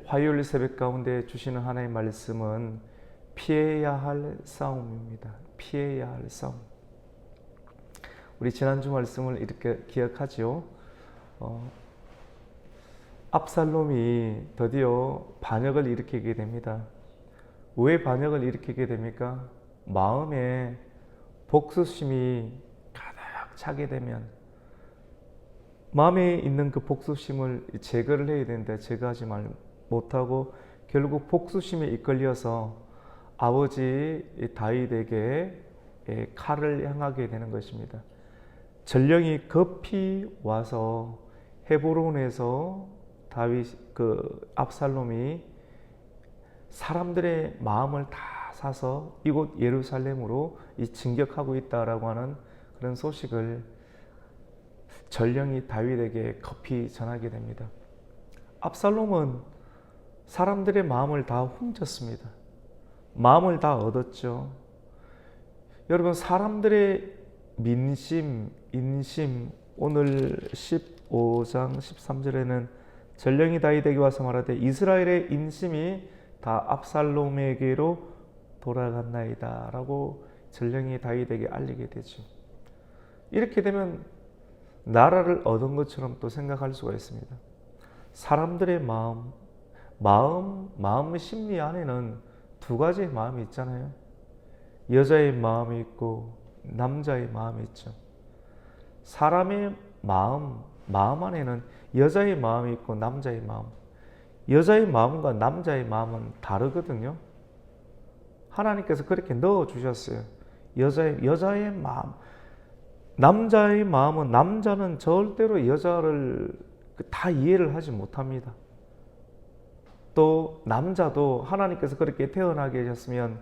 화요일 새벽 가운데 주시는 하나님의 말씀은 피해야 할 싸움입니다. 피해야 할 싸움. 우리 지난주 말씀을 이렇게 기억하지요. 압살롬이 드디어 반역을 일으키게 됩니다. 왜 반역을 일으키게 됩니까? 마음에 복수심이 가득 차게 되면 마음에 있는 그 복수심을 제거를 해야 되는데 제거하지 못하고 결국 복수심에 이끌려서 아버지 다윗에게 칼을 향하게 되는 것입니다. 전령이 급히 와서 헤브론에서 압살롬이 사람들의 마음을 다 사서 이곳 예루살렘으로 진격하고 있다라고 하는 그런 소식을 전령이 다윗에게 급히 전하게 됩니다. 압살롬은 사람들의 마음을 다 훔쳤습니다. 마음을 다 얻었죠. 여러분, 사람들의 민심, 인심, 오늘 15장 13절에는 전령이 다윗에게 와서 말하되 이스라엘의 인심이 다 압살롬에게로 돌아갔나이다 라고 전령이 다윗에게 알리게 되죠. 이렇게 되면 나라를 얻은 것처럼 또 생각할 수가 있습니다. 사람들의 마음 심리 안에는 두 가지의 마음이 있잖아요. 여자의 마음이 있고 남자의 마음이 있죠. 사람의 마음 안에는 여자의 마음이 있고 남자의 마음. 여자의 마음과 남자의 마음은 다르거든요. 하나님께서 그렇게 넣어주셨어요. 여자의 마음. 남자의 마음은 남자는 절대로 여자를 다 이해를 하지 못합니다. 또 남자도 하나님께서 그렇게 태어나게 하셨으면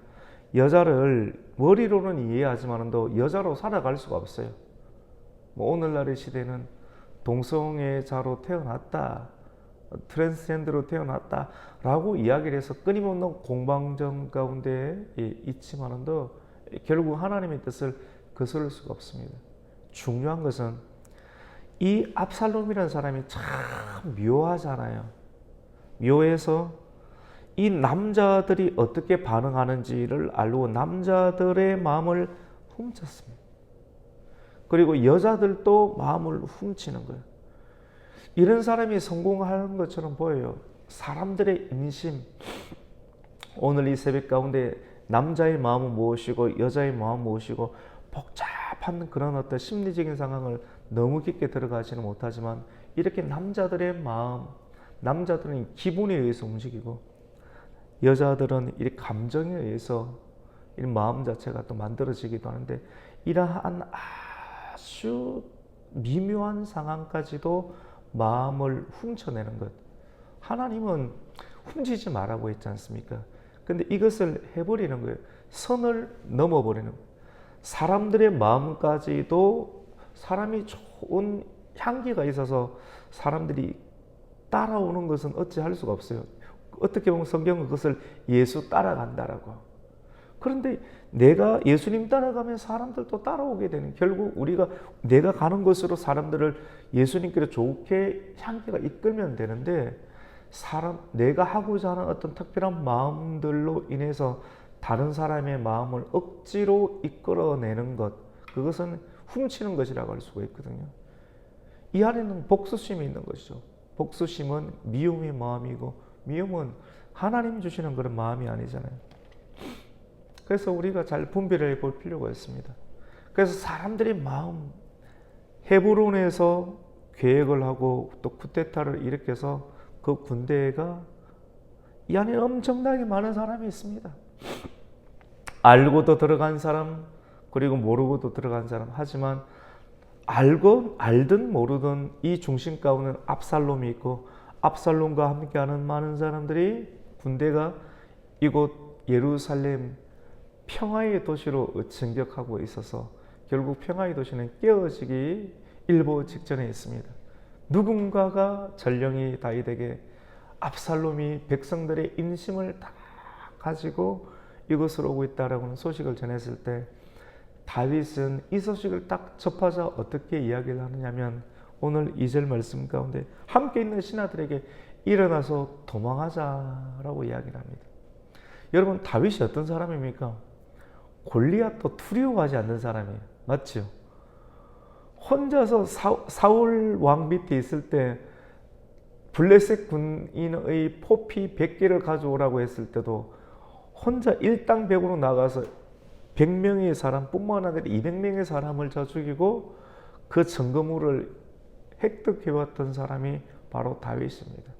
여자를 머리로는 이해하지만도 여자로 살아갈 수가 없어요. 오늘날의 시대는 동성애자로 태어났다, 트랜스젠더로 태어났다 라고 이야기를 해서 끊임없는 공방전 가운데 있지만도 결국 하나님의 뜻을 거스를 수가 없습니다. 중요한 것은 이 압살롬이라는 사람이 참 묘하잖아요. 묘해서 이 남자들이 어떻게 반응하는지를 알고 남자들의 마음을 훔쳤습니다. 그리고 여자들도 마음을 훔치는 거예요. 이런 사람이 성공하는 것처럼 보여요. 사람들의 인심, 오늘 이 새벽 가운데 남자의 마음은 무엇이고 여자의 마음은 무엇이고 복잡한 그런 어떤 심리적인 상황을 너무 깊게 들어가지는 못하지만 이렇게 남자들의 마음, 남자들은 기분에 의해서 움직이고 여자들은 이 감정에 의해서 이 마음 자체가 또 만들어지기도 하는데 이러한 아주 미묘한 상황까지도 마음을 훔쳐내는 것. 하나님은 훔치지 말라고 했지 않습니까? 근데 이것을 해버리는 거예요. 선을 넘어버리는 거예요. 사람들의 마음까지도 사람이 좋은 향기가 있어서 사람들이 따라오는 것은 어찌할 수가 없어요. 어떻게 보면 성경은 그것을 예수 따라간다라고. 그런데 내가 예수님 따라가면 사람들도 따라오게 되는, 결국 내가 가는 곳으로 사람들을 예수님께로 좋게 향기가 이끌면 되는데 내가 하고자 하는 어떤 특별한 마음들로 인해서 다른 사람의 마음을 억지로 이끌어내는 것, 그것은 훔치는 것이라고 할 수가 있거든요. 이 안에는 복수심이 있는 것이죠. 복수심은 미움의 마음이고 미움은 하나님 주시는 그런 마음이 아니잖아요. 그래서 우리가 잘 분별해 볼 필요가 있습니다. 그래서 사람들의 마음, 헤브론에서 계획을 하고 또 쿠데타를 일으켜서 그 군대가 이 안에 엄청나게 많은 사람이 있습니다. 알고도 들어간 사람, 그리고 모르고도 들어간 사람. 하지만 알든 모르든 이 중심 가운데 압살롬이 있고 압살롬과 함께하는 많은 사람들이 군대가 이곳 예루살렘 평화의 도시로 진격하고 있어서 결국 평화의 도시는 깨어지기 일보 직전에 있습니다. 누군가가 전령이 다윗에게 압살롬이 백성들의 인심을 다 가지고 이곳으로 오고 있다라는 소식을 전했을 때 다윗은 이 소식을 딱 접하자 어떻게 이야기를 하느냐면 오늘 2절 말씀 가운데 함께 있는 신하들에게 일어나서 도망하자라고 이야기를 합니다. 여러분, 다윗이 어떤 사람입니까? 골리앗도 두려워하지 않는 사람이에요. 맞죠? 혼자서 사울 왕 밑에 있을 때 블레셋 군인의 포피 100개를 가져오라고 했을 때도 혼자 일당백으로 나가서 100명의 사람뿐만 아니라 200명의 사람을 저 죽이고 그 증거물을 획득해왔던 사람이 바로 다윗입니다.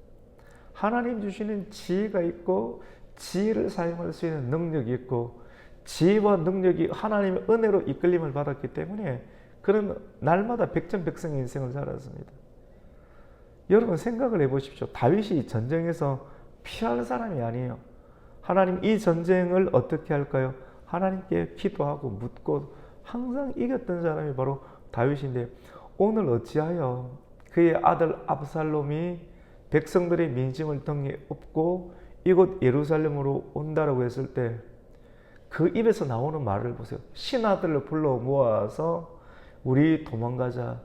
하나님 주시는 지혜가 있고 지혜를 사용할 수 있는 능력이 있고 지혜와 능력이 하나님의 은혜로 이끌림을 받았기 때문에 그는 날마다 백전백승의 인생을 살았습니다. 여러분 생각을 해보십시오. 다윗이 전쟁에서 피할 사람이 아니에요. 하나님 이 전쟁을 어떻게 할까요? 하나님께 기도하고 묻고 항상 이겼던 사람이 바로 다윗인데 오늘 어찌하여 그의 아들 압살롬이 백성들의 민심을 등에 업고 이곳 예루살렘으로 온다라고 했을 때 그 입에서 나오는 말을 보세요. 신하들을 불러 모아서 우리 도망가자.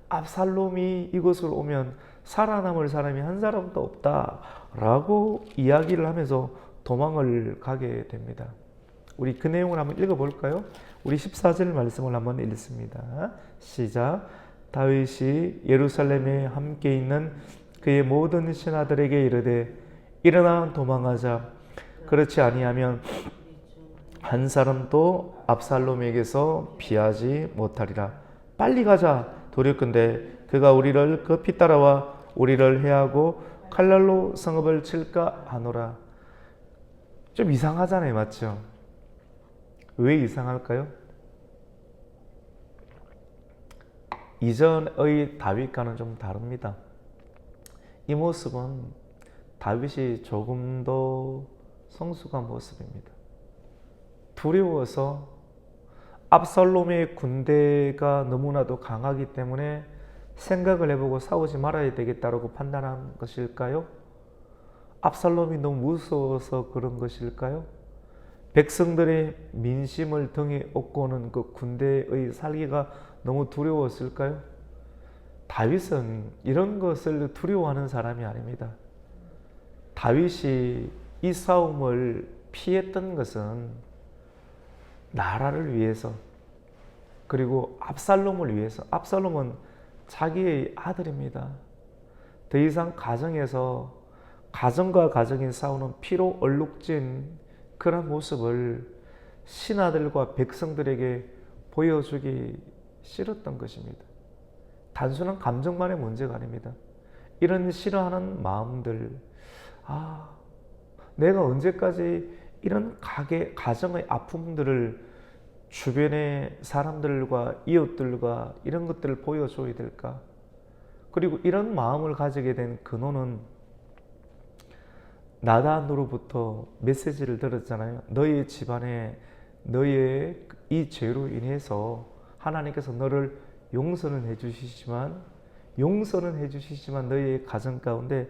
압살롬이 이곳으로 오면 살아남을 사람이 한 사람도 없다라고 이야기를 하면서 도망을 가게 됩니다. 우리 그 내용을 한번 읽어볼까요? 우리 14절 말씀을 한번 읽습니다. 시작. 다윗이 예루살렘에 함께 있는 그의 모든 신하들에게 이르되 일어나 도망하자. 그렇지 아니하면 한 사람도 압살롬에게서 피하지 못하리라. 빨리 가자. 도리어건대 그가 우리를 급히 따라와 우리를 해하고 칼날로 성읍을 칠까 하노라. 좀 이상하잖아요. 맞죠? 왜 이상할까요? 이전의 다윗과는 좀 다릅니다. 이 모습은 다윗이 조금 더 성숙한 모습입니다. 두려워서 압살롬의 군대가 너무나도 강하기 때문에 생각을 해보고 싸우지 말아야 되겠다고 판단한 것일까요? 압살롬이 너무 무서워서 그런 것일까요? 백성들의 민심을 등에 업고는 그 군대의 살기가 너무 두려웠을까요? 다윗은 이런 것을 두려워하는 사람이 아닙니다. 다윗이 이 싸움을 피했던 것은 나라를 위해서 그리고 압살롬을 위해서. 압살롬은 자기의 아들입니다. 더 이상 가정에서 가정과 가정이 싸우는 피로 얼룩진 그런 모습을 신하들과 백성들에게 보여주기 싫었던 것입니다. 단순한 감정만의 문제가 아닙니다. 이런 싫어하는 마음들, 내가 언제까지 이런 가정의 아픔들을 주변의 사람들과 이웃들과 이런 것들을 보여줘야 될까? 그리고 이런 마음을 가지게 된 근원은 나단으로부터 메시지를 들었잖아요. 너희 집안에 너의 이 죄로 인해서 하나님께서 너를 용서는 해주시지만 너희의 가정 가운데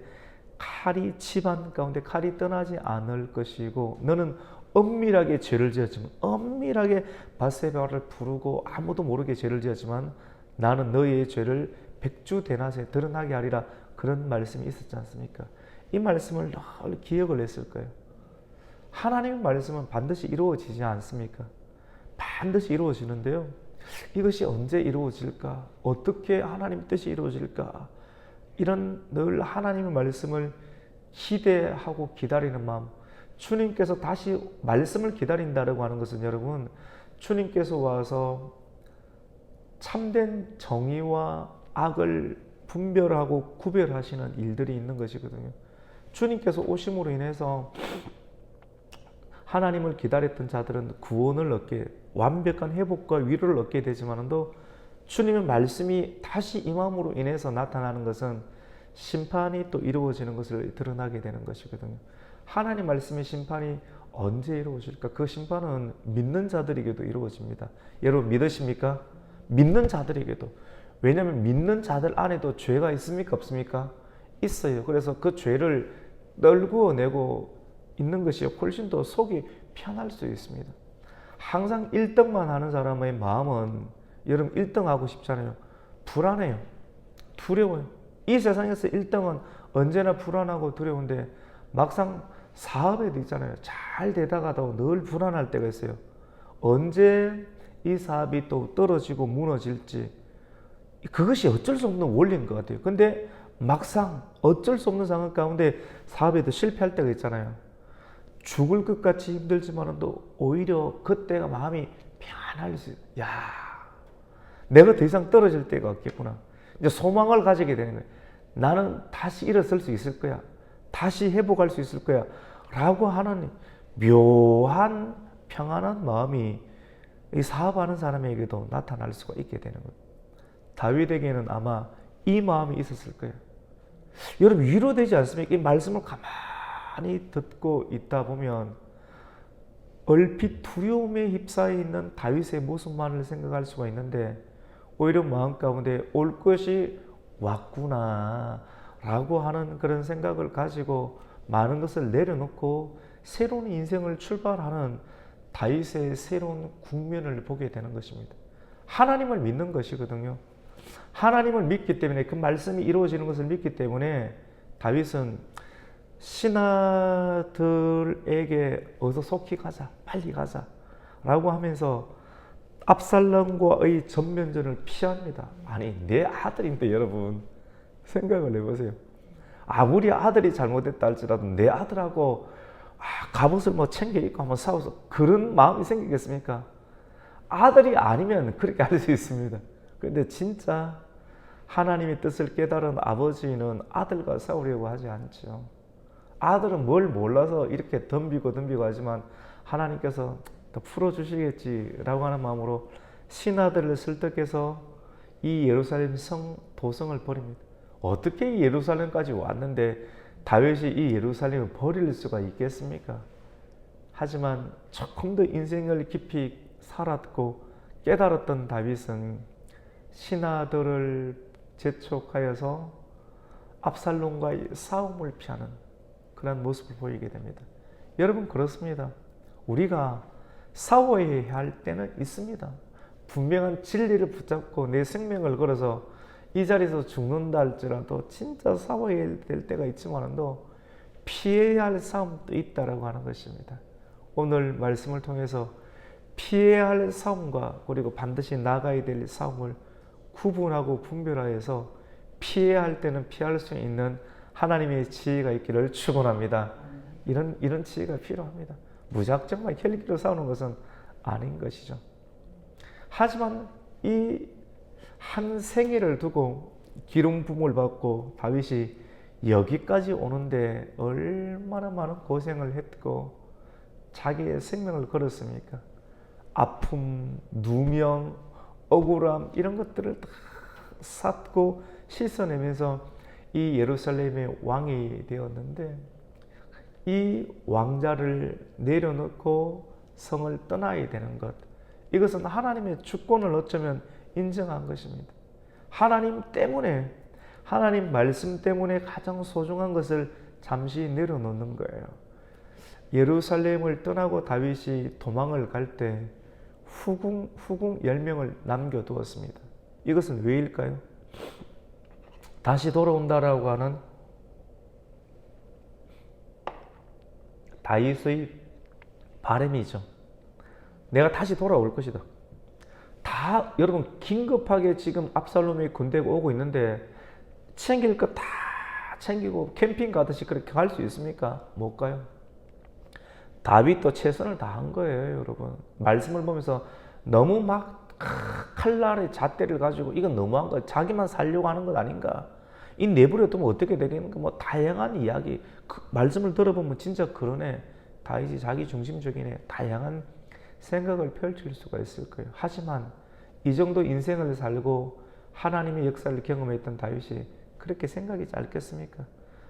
집안 가운데 칼이 떠나지 않을 것이고 너는 엄밀하게 죄를 지었지만 엄밀하게 밧세바를 부르고 아무도 모르게 죄를 지었지만 나는 너희의 죄를 백주대낮에 드러나게 하리라. 그런 말씀이 있었지 않습니까? 이 말씀을 늘 기억을 했을 거예요. 하나님의 말씀은 반드시 이루어지지 않습니까? 반드시 이루어지는데요. 이것이 언제 이루어질까? 어떻게 하나님의 뜻이 이루어질까? 이런 늘 하나님의 말씀을 기대하고 기다리는 마음. 주님께서 다시 말씀을 기다린다고 하는 것은 여러분, 주님께서 와서 참된 정의와 악을 분별하고 구별하시는 일들이 있는 것이거든요. 주님께서 오심으로 인해서 하나님을 기다렸던 자들은 구원을 얻게, 완벽한 회복과 위로를 얻게 되지만도 주님의 말씀이 다시 임함으로 인해서 나타나는 것은 심판이 또 이루어지는 것을 드러나게 되는 것이거든요. 하나님 말씀의 심판이 언제 이루어질까? 그 심판은 믿는 자들에게도 이루어집니다. 여러분 믿으십니까? 믿는 자들에게도. 왜냐하면 믿는 자들 안에도 죄가 있습니까? 없습니까? 있어요. 그래서 그 죄를 널구어내고 있는 것이 훨씬 더 속이 편할 수 있습니다. 항상 1등만 하는 사람의 마음은 여러분 1등 하고 싶잖아요. 불안해요. 두려워요. 이 세상에서 1등은 언제나 불안하고 두려운데 막상 사업에도 있잖아요. 잘 되다가도 늘 불안할 때가 있어요. 언제 이 사업이 또 떨어지고 무너질지, 그것이 어쩔 수 없는 원리인 것 같아요. 근데 막상 어쩔 수 없는 상황 가운데 사업에도 실패할 때가 있잖아요. 죽을 것 같이 힘들지만 또 오히려 그때가 마음이 편안할 수 있어요. 야, 내가 더 이상 떨어질 때가 없겠구나. 이제 소망을 가지게 되는 거예요. 나는 다시 일어설 수 있을 거야. 다시 회복할 수 있을 거야. 라고 하는 묘한 평안한 마음이 이 사업하는 사람에게도 나타날 수가 있게 되는 거예요. 다윗에게는 아마 이 마음이 있었을 거예요. 여러분, 위로되지 않습니까? 이 말씀을 가만히 듣고 있다 보면 얼핏 두려움에 휩싸여 있는 다윗의 모습만을 생각할 수가 있는데, 오히려 마음 가운데 올 것이 왔구나 라고 하는 그런 생각을 가지고 많은 것을 내려놓고 새로운 인생을 출발하는 다윗의 새로운 국면을 보게 되는 것입니다. 하나님을 믿는 것이거든요. 하나님을 믿기 때문에, 그 말씀이 이루어지는 것을 믿기 때문에 다윗은 신하들에게 어서 속히 가자, 빨리 가자 라고 하면서 압살롬과의 전면전을 피합니다. 아니, 내 아들인데 여러분, 생각을 해보세요. 아무리 아들이 잘못했다 할지라도 내 아들하고 갑옷을 뭐 챙겨 입고 한번 싸워서 그런 마음이 생기겠습니까? 아들이 아니면 그렇게 할 수 있습니다. 그런데 진짜 하나님의 뜻을 깨달은 아버지는 아들과 싸우려고 하지 않죠. 아들은 뭘 몰라서 이렇게 덤비고 하지만 하나님께서 더 풀어주시겠지라고 하는 마음으로 신하들을 설득해서 이 예루살렘 도성을 버립니다. 어떻게 이 예루살렘까지 왔는데 다윗이 이 예루살렘을 버릴 수가 있겠습니까? 하지만 조금 더 인생을 깊이 살았고 깨달았던 다윗은 신하들을 재촉하여서 압살롬과의 싸움을 피하는 그런 모습을 보이게 됩니다. 여러분, 그렇습니다. 우리가 싸워야 할 때는 있습니다. 분명한 진리를 붙잡고 내 생명을 걸어서 이 자리에서 죽는다 할지라도 진짜 싸워야 될 때가 있지만도 피해야 할 싸움도 있다라고 하는 것입니다. 오늘 말씀을 통해서 피해야 할 싸움과 그리고 반드시 나가야 될 싸움을 구분하고 분별하여서 피해야 할 때는 피할 수 있는 하나님의 지혜가 있기를 축원합니다. 이런 지혜가 필요합니다. 무작정만 혈기로 싸우는 것은 아닌 것이죠. 하지만 이 한 생애를 두고 기름 부음을 받고 다윗이 여기까지 오는데 얼마나 많은 고생을 했고 자기의 생명을 걸었습니까? 아픔, 누명, 억울함 이런 것들을 다 쌓고 씻어내면서 이 예루살렘의 왕이 되었는데, 이 왕자를 내려놓고 성을 떠나야 되는 것, 이것은 하나님의 주권을 어쩌면 인정한 것입니다. 하나님 때문에, 하나님 말씀 때문에 가장 소중한 것을 잠시 내려놓는 거예요. 예루살렘을 떠나고 다윗이 도망을 갈 때 후궁 10명을 남겨두었습니다. 이것은 왜일까요? 다시 돌아온다라고 하는 다윗의 바람이죠. 내가 다시 돌아올 것이다. 다 여러분 긴급하게 지금 압살롬의 군대가 오고 있는데 챙길 것 다 챙기고 캠핑 가듯이 그렇게 갈 수 있습니까? 못 가요. 다윗도 최선을 다한 거예요, 여러분. 말씀을 보면서 너무 막 칼날의 잣대를 가지고 이건 너무한 거야. 자기만 살려고 하는 것 아닌가? 이 내버려 두면 어떻게 되겠는가? 뭐 다양한 이야기. 그 말씀을 들어보면 진짜 그러네. 다윗이 자기 중심적이네. 다양한 생각을 펼칠 수가 있을 거예요. 하지만 이 정도 인생을 살고 하나님의 역사를 경험했던 다윗이 그렇게 생각이 짧겠습니까?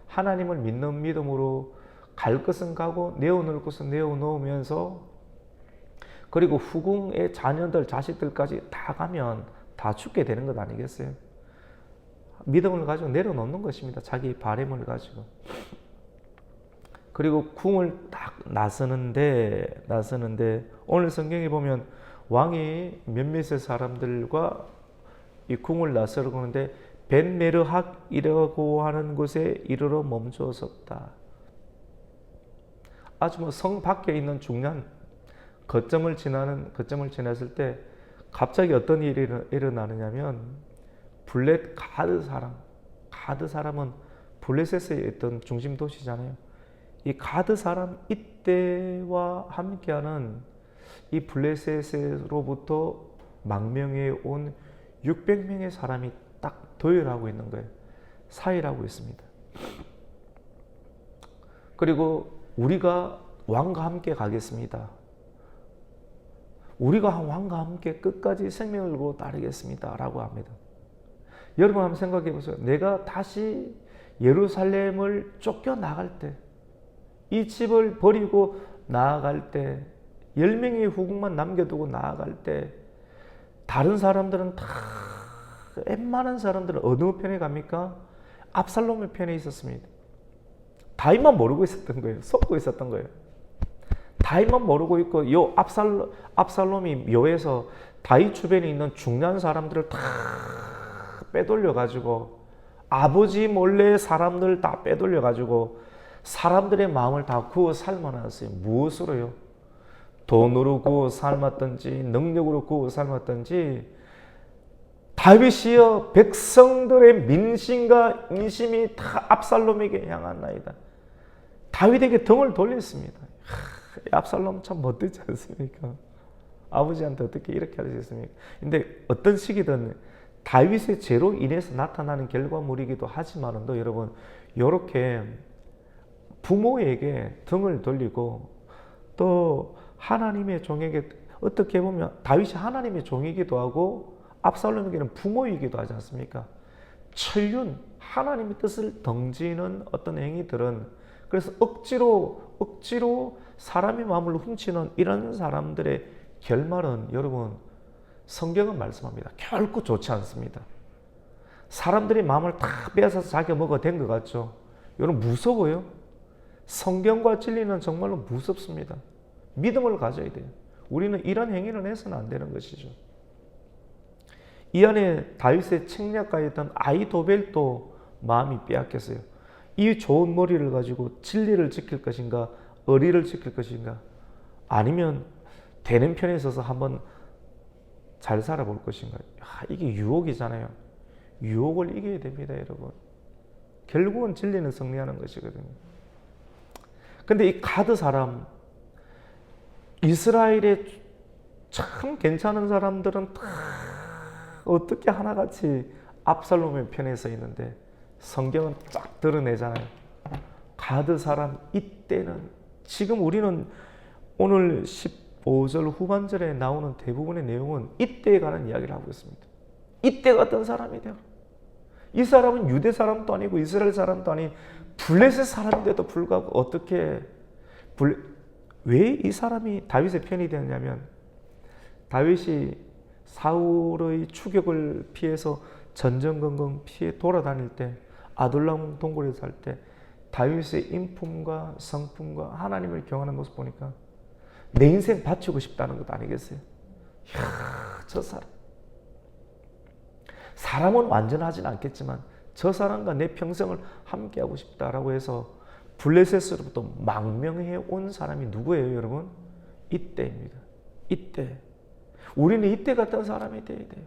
하나님을 믿는 믿음으로 갈 것은 가고 내어놓을 것은 내어놓으면서, 그리고 후궁의 자녀들, 자식들까지 다 가면 다 죽게 되는 것 아니겠어요? 믿음을 가지고 내려놓는 것입니다. 자기 바램을 가지고. 그리고 궁을 딱 나서는데 오늘 성경에 보면 왕이 몇몇의 사람들과 이 궁을 나서려고 하는데 벤메르학이라고 하는 곳에 이르러 멈추었었다. 아주 뭐 성 밖에 있는 중요한 거점을 지났을 때 갑자기 어떤 일이 일어나느냐면 블렛 가드 사람은 블레셋에 있던 중심 도시잖아요. 이 가드 사람 이때와 함께하는 이 블레셋으로부터 망명해 온 600명의 사람이 딱 도열하고 있는 거예요. 사일하고 있습니다. 그리고 우리가 왕과 함께 가겠습니다. 우리가 왕과 함께 끝까지 생명을 걸고 따르겠습니다. 라고 합니다. 여러분 한번 생각해 보세요. 내가 다시 예루살렘을 쫓겨나갈 때, 이 집을 버리고 나아갈 때, 10명의 후궁만 남겨두고 나아갈 때, 다른 사람들은 다, 웬만한 사람들은 어느 편에 갑니까? 압살롬의 편에 있었습니다. 다윗만 모르고 있었던 거예요. 속고 있었던 거예요. 다윗만 모르고 있고, 이 압살롬이 묘에서 다윗 주변에 있는 중요한 사람들을 다 빼돌려가지고, 아버지 몰래 사람들 다 빼돌려가지고, 사람들의 마음을 다 구워 삶아놨어요. 무엇으로요? 돈으로 구워 삶았든지, 능력으로 구워 삶았든지, 다윗이여 백성들의 민심과 인심이 다 압살롬에게 향한나이다. 다윗에게 등을 돌렸습니다. 압살롬 참 못되지 않습니까? 아버지한테 어떻게 이렇게 할 수 있습니까? 근데 어떤 시기든 다윗의 죄로 인해서 나타나는 결과물이기도 하지만도 여러분, 이렇게 부모에게 등을 돌리고 또 하나님의 종에게, 어떻게 보면 다윗이 하나님의 종이기도 하고 압살롬에게는 부모이기도 하지 않습니까? 천륜, 하나님의 뜻을 덩지는 어떤 행위들은, 그래서 억지로 사람의 마음을 훔치는 이런 사람들의 결말은 여러분, 성경은 말씀합니다. 결코 좋지 않습니다. 사람들의 마음을 다 빼앗아서 자기가 뭐가 된 것 같죠? 여러분 무서워요. 성경과 진리는 정말로 무섭습니다. 믿음을 가져야 돼요. 우리는 이런 행위를 해서는 안 되는 것이죠. 이 안에 다윗의 책략가였던 아히도벨도 마음이 빼앗겼어요. 이 좋은 머리를 가지고 진리를 지킬 것인가, 의리를 지킬 것인가, 아니면 되는 편에 서서 한번 잘 살아볼 것인가. 이게 유혹이잖아요. 유혹을 이겨야 됩니다, 여러분. 결국은 진리는 승리하는 것이거든요. 근데 이 가드 사람, 이스라엘의 참 괜찮은 사람들은 다 어떻게 하나같이 압살롬의 편에 서 있는데 성경은 쫙 드러내잖아요. 가드 사람 이때는, 지금 우리는 오늘 15절 후반절에 나오는 대부분의 내용은 이때에 관한 이야기를 하고 있습니다. 이때 같은 사람이 되어, 이 사람은 유대 사람도 아니고 이스라엘 사람도 아닌 블레셋 사람인데도 불구하고 어떻게 왜 이 사람이 다윗의 편이 되었냐면, 다윗이 사울의 추격을 피해서 전전긍긍 피해 돌아다닐 때, 아둘람 동굴에 살 때 다윗의 인품과 성품과 하나님을 경외하는 모습 보니까 내 인생 바치고 싶다는 것 아니겠어요? 이야, 저 사람은 완전하진 않겠지만 저 사람과 내 평생을 함께하고 싶다라고 해서 블레셋으로부터 망명해 온 사람이 누구예요, 여러분? 이때입니다. 이때. 우리는 이때 같은 사람이 돼야 돼요.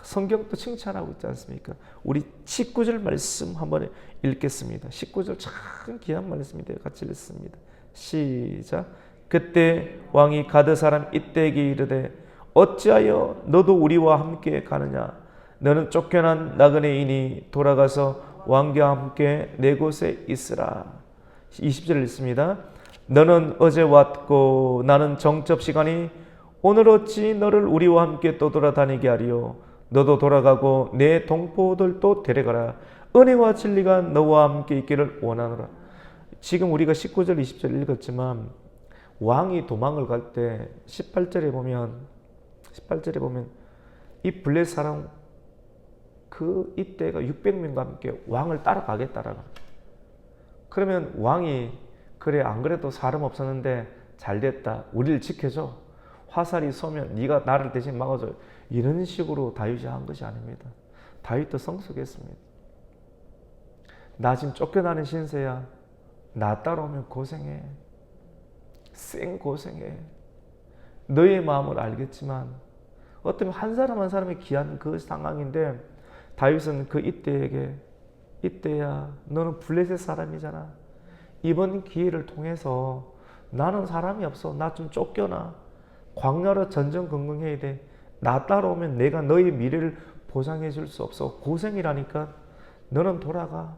성경도 칭찬하고 있지 않습니까? 우리 19절 말씀 한번 읽겠습니다. 19절 참 귀한 말씀인데 같이 읽습니다. 시작. 그때 왕이 가드 사람 이때에게 이르되 어찌하여 너도 우리와 함께 가느냐? 너는 쫓겨난 나그네이니 돌아가서 왕과 함께 내 곳에 있으라. 20절 읽습니다. 너는 어제 왔고 나는 정첩 시간이 오늘 어찌 너를 우리와 함께 또 돌아다니게 하리요? 너도 돌아가고 내 동포들도 데려가라. 은혜와 진리가 너와 함께 있기를 원하노라. 지금 우리가 19절 20절 읽었지만 왕이 도망을 갈 때 18절에 보면 이 블레 사람 그 이때가 600명과 함께 왕을 따라가겠다라고. 그러면 왕이 그래 안 그래도 사람 없었는데 잘 됐다. 우리를 지켜줘. 화살이 쏘면 네가 나를 대신 막아줘. 이런 식으로 다윗이 한 것이 아닙니다. 다윗도 성숙했습니다. 나 지금 쫓겨나는 신세야. 나 따라오면 고생해. 생 고생해. 너의 마음을 알겠지만 어쩌면 한 사람 한 사람이 귀한 그 상황인데 다윗은 그 이때에게 이때야 너는 블레셋 사람이잖아. 이번 기회를 통해서 나는 사람이 없어. 나 좀 쫓겨나. 광야로 전전긍긍해야 돼. 나 따라오면 내가 너의 미래를 보장해 줄 수 없어. 고생이라니까. 너는 돌아가.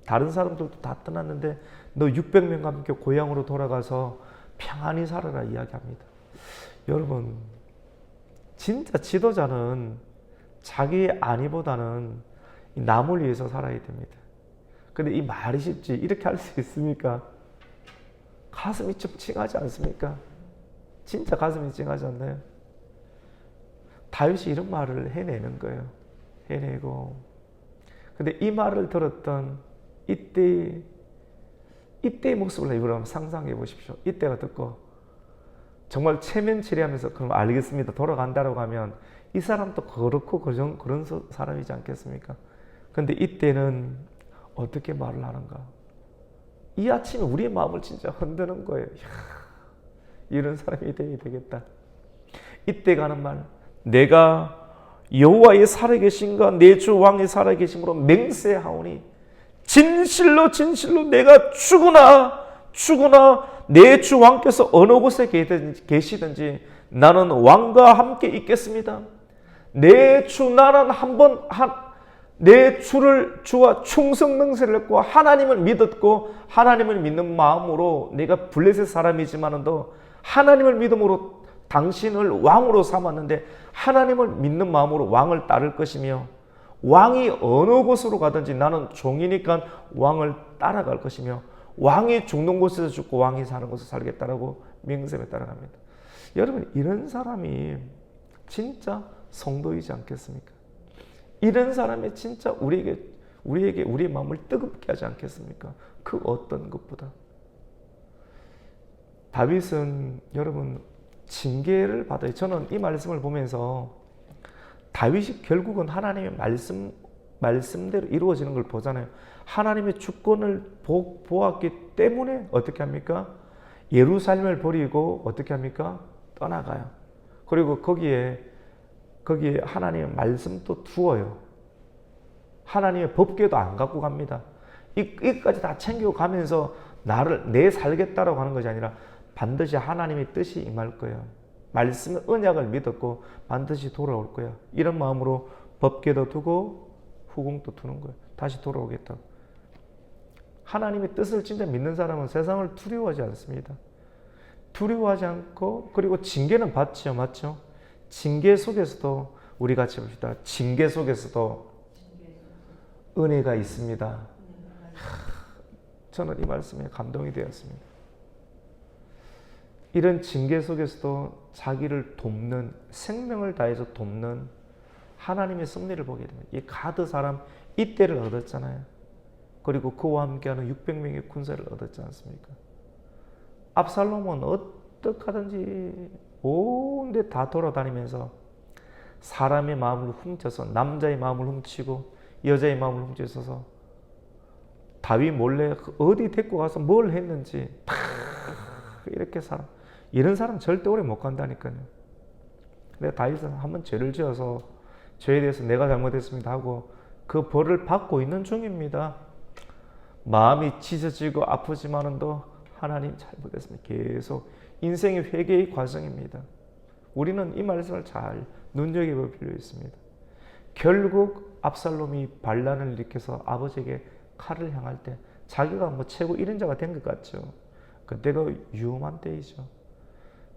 다른 사람들도 다 떠났는데 너 600명과 함께 고향으로 돌아가서 평안히 살아라 이야기합니다. 여러분, 진짜 지도자는 자기의 안위보다는 남을 위해서 살아야 됩니다. 근데 이 말이 쉽지 이렇게 할 수 있습니까? 가슴이 좀 찡하지 않습니까? 진짜 가슴이 찡하지 않나요? 다윗이 이런 말을 해내는 거예요. 해내고. 근데 이 말을 들었던 이때의 모습을 여러분 상상해 보십시오. 이때가 듣고 정말 체면치레하면서 그럼 알겠습니다. 돌아간다라고 하면 이 사람도 그렇고 그런 사람이지 않겠습니까? 근데 이때는 어떻게 말을 하는가? 이 아침에 우리의 마음을 진짜 흔드는 거예요. 이야, 이런 사람이 되어야 되겠다. 이때 가는 말, 내가 여호와의 살아계신과 내 주 왕의 살아계심으로 맹세하오니 진실로 진실로 내가 죽으나 내 주 왕께서 어느 곳에 계시든지 나는 왕과 함께 있겠습니다. 내 주 나는 내 주와 충성 맹세를 했고 하나님을 믿었고 하나님을 믿는 마음으로 내가 블레셋 사람이지만도 하나님을 믿음으로 당신을 왕으로 삼았는데 하나님을 믿는 마음으로 왕을 따를 것이며 왕이 어느 곳으로 가든지 나는 종이니까 왕을 따라갈 것이며 왕이 죽는 곳에서 죽고 왕이 사는 곳에서 살겠다라고 맹세에 따라갑니다. 여러분, 이런 사람이 진짜 성도이지 않겠습니까? 이런 사람이 진짜 우리에게 우리의 마음을 뜨겁게 하지 않겠습니까? 그 어떤 것보다. 다윗은 여러분 징계를 받아요. 저는 이 말씀을 보면서 다윗이 결국은 하나님의 말씀대로 이루어지는 걸 보잖아요. 하나님의 주권을 보았기 때문에 어떻게 합니까? 예루살렘을 버리고 어떻게 합니까? 떠나가요. 그리고 거기에 하나님의 말씀도 두어요. 하나님의 법궤도 안 갖고 갑니다. 이까지 다 챙겨가면서 내 살겠다라고 하는 것이 아니라 반드시 하나님의 뜻이 임할 거예요. 말씀의 언약을 믿었고 반드시 돌아올 거야. 이런 마음으로 법궤도 두고 후궁도 두는 거예요. 다시 돌아오겠다. 하나님의 뜻을 진짜 믿는 사람은 세상을 두려워하지 않습니다. 두려워하지 않고 그리고 징계는 받죠. 맞죠? 징계 속에서도 우리 같이 봅시다. 징계 속에서도 은혜가 있습니다. 저는 이 말씀에 감동이 되었습니다. 이런 징계 속에서도 자기를 돕는, 생명을 다해서 돕는 하나님의 섭리를 보게 됩니다. 이 가드 사람 이때를 얻었잖아요. 그리고 그와 함께하는 600명의 군사를 얻었지 않습니까? 압살롬은 어떡하든지 온 데 다 돌아다니면서 사람의 마음을 훔쳐서 남자의 마음을 훔치고 여자의 마음을 훔쳐서 다윗 몰래 어디 데리고 가서 뭘 했는지 다 이렇게 살아. 이런 사람 절대 오래 못 간다니까요. 근데 다윗은 한번 죄를 지어서 죄에 대해서 내가 잘못했습니다 하고 그 벌을 받고 있는 중입니다. 마음이 찢어지고 아프지만도 하나님 잘못했습니다. 계속 인생의 회개의 과정입니다. 우리는 이 말씀을 잘 눈여겨볼 필요 있습니다. 결국 압살롬이 반란을 일으켜서 아버지에게 칼을 향할 때 자기가 뭐 최고 1인자가 된 것 같죠. 그때가 위험한 때이죠.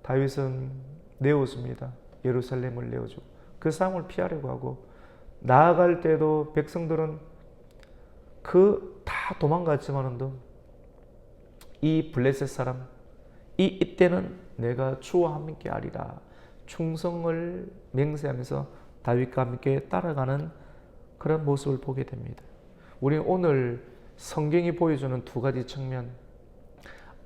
다윗은 내어줍니다. 예루살렘을 내어주고 그 싸움을 피하려고 하고 나아갈 때도 백성들은 다 도망갔지만도 이 블레셋 사람 이때는 내가 주와 함께 하리라 충성을 맹세하면서 다윗과 함께 따라가는 그런 모습을 보게 됩니다. 우리는 오늘 성경이 보여주는 두 가지 측면.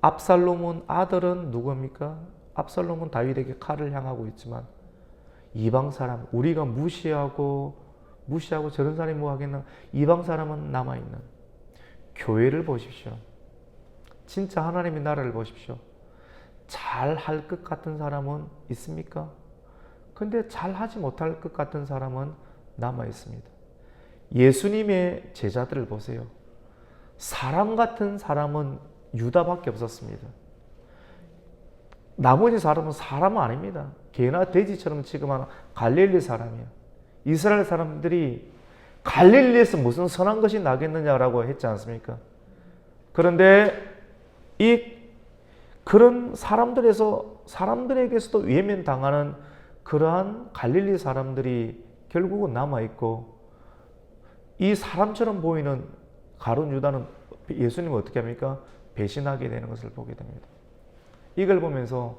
압살롬은 아들은 누굽니까? 압살롬은 다윗에게 칼을 향하고 있지만 이방 사람, 우리가 무시하고 무시하고 저런 사람이 뭐 하겠나. 이방 사람은 남아있는 교회를 보십시오. 진짜 하나님의 나라를 보십시오. 잘 할 것 같은 사람은 있습니까? 근데 잘 하지 못할 것 같은 사람은 남아 있습니다. 예수님의 제자들을 보세요. 사람 같은 사람은 유다밖에 없었습니다. 나머지 사람은 사람 아닙니다. 개나 돼지처럼 취급하는 갈릴리 사람이야. 이스라엘 사람들이 갈릴리에서 무슨 선한 것이 나겠느냐라고 했지 않습니까? 그런데 그런 사람들에게서도 외면당하는 그러한 갈릴리 사람들이 결국은 남아있고, 이 사람처럼 보이는 가룟 유다는 예수님을 어떻게 합니까? 배신하게 되는 것을 보게 됩니다. 이걸 보면서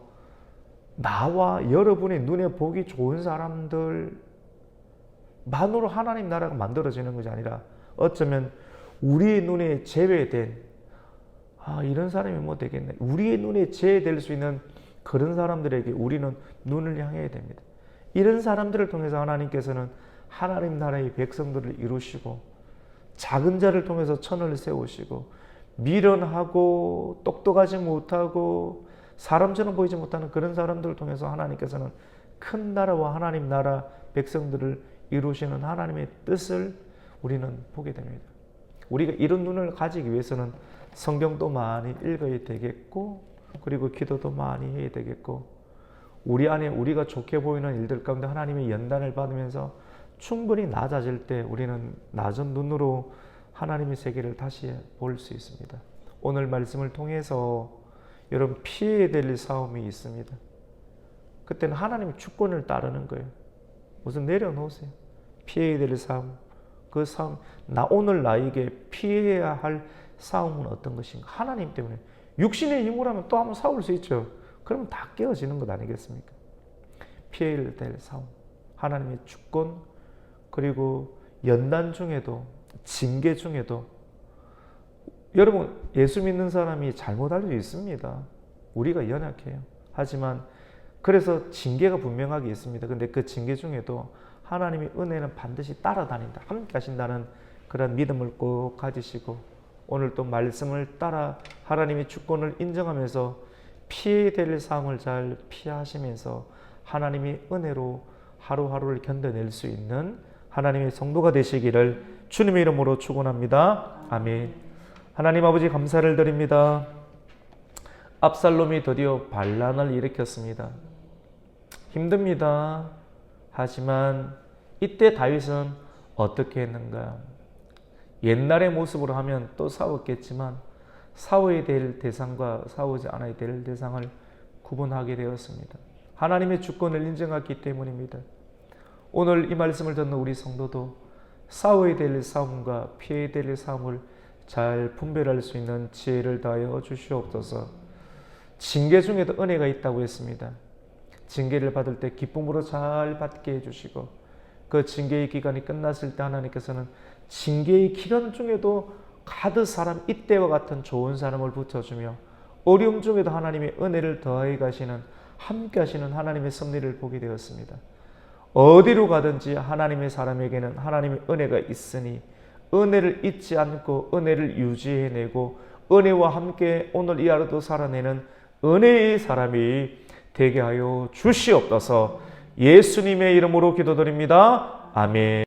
나와 여러분의 눈에 보기 좋은 사람들만으로 하나님 나라가 만들어지는 것이 아니라, 어쩌면 우리의 눈에 제외된, 이런 사람이 뭐 되겠네, 우리의 눈에 제외될 수 있는 그런 사람들에게 우리는 눈을 향해야 됩니다. 이런 사람들을 통해서 하나님께서는 하나님 나라의 백성들을 이루시고, 작은 자를 통해서 천을 세우시고, 미련하고 똑똑하지 못하고 사람처럼 보이지 못하는 그런 사람들을 통해서 하나님께서는 큰 나라와 하나님 나라 백성들을 이루시는 하나님의 뜻을 우리는 보게 됩니다. 우리가 이런 눈을 가지기 위해서는 성경도 많이 읽어야 되겠고, 그리고 기도도 많이 해야 되겠고, 우리 안에 우리가 좋게 보이는 일들 가운데 하나님의 연단을 받으면서 충분히 낮아질 때 우리는 낮은 눈으로 하나님의 세계를 다시 볼 수 있습니다. 오늘 말씀을 통해서 여러분, 피해야 될 싸움이 있습니다. 그때는 하나님의 주권을 따르는 거예요. 우선 내려놓으세요. 피해야 될 싸움. 그 싸움, 오늘 나에게 피해야 할 싸움은 어떤 것인가? 하나님 때문에. 육신의 힘으로 하면 또 한번 싸울 수 있죠. 그러면 다 깨어지는 것 아니겠습니까? 피해야 될 싸움. 하나님의 주권, 그리고 연단 중에도, 징계 중에도, 여러분, 예수 믿는 사람이 잘못할 수 있습니다. 우리가 연약해요. 하지만 그래서 징계가 분명하게 있습니다. 근데 그 징계 중에도 하나님의 은혜는 반드시 따라다닌다, 함께 하신다는 그런 믿음을 꼭 가지시고, 오늘 또 말씀을 따라 하나님의 주권을 인정하면서 피해야 될 상황을 잘 피하시면서 하나님의 은혜로 하루하루를 견뎌낼 수 있는 하나님의 성도가 되시기를 주님의 이름으로 축원합니다. 아멘. 하나님 아버지, 감사를 드립니다. 압살롬이 드디어 반란을 일으켰습니다. 힘듭니다. 하지만 이때 다윗은 어떻게 했는가? 옛날의 모습으로 하면 또 싸웠겠지만 싸워야 될 대상과 싸우지 않아야 될 대상을 구분하게 되었습니다. 하나님의 주권을 인정했기 때문입니다. 오늘 이 말씀을 듣는 우리 성도도 싸워야 될 싸움과 피해야 될 싸움을 잘 분별할 수 있는 지혜를 다하여 주시옵소서. 징계 중에도 은혜가 있다고 했습니다. 징계를 받을 때 기쁨으로 잘 받게 해주시고, 그 징계의 기간이 끝났을 때 하나님께서는 징계의 기간 중에도 가득 사람 이때와 같은 좋은 사람을 붙여주며, 어려움 중에도 하나님의 은혜를 더하여 가시는, 함께 하시는 하나님의 섭리를 보게 되었습니다. 어디로 가든지 하나님의 사람에게는 하나님의 은혜가 있으니 은혜를 잊지 않고 은혜를 유지해내고 은혜와 함께 오늘 이 하루도 살아내는 은혜의 사람이 되게 하여 주시옵소서. 예수님의 이름으로 기도드립니다. 아멘.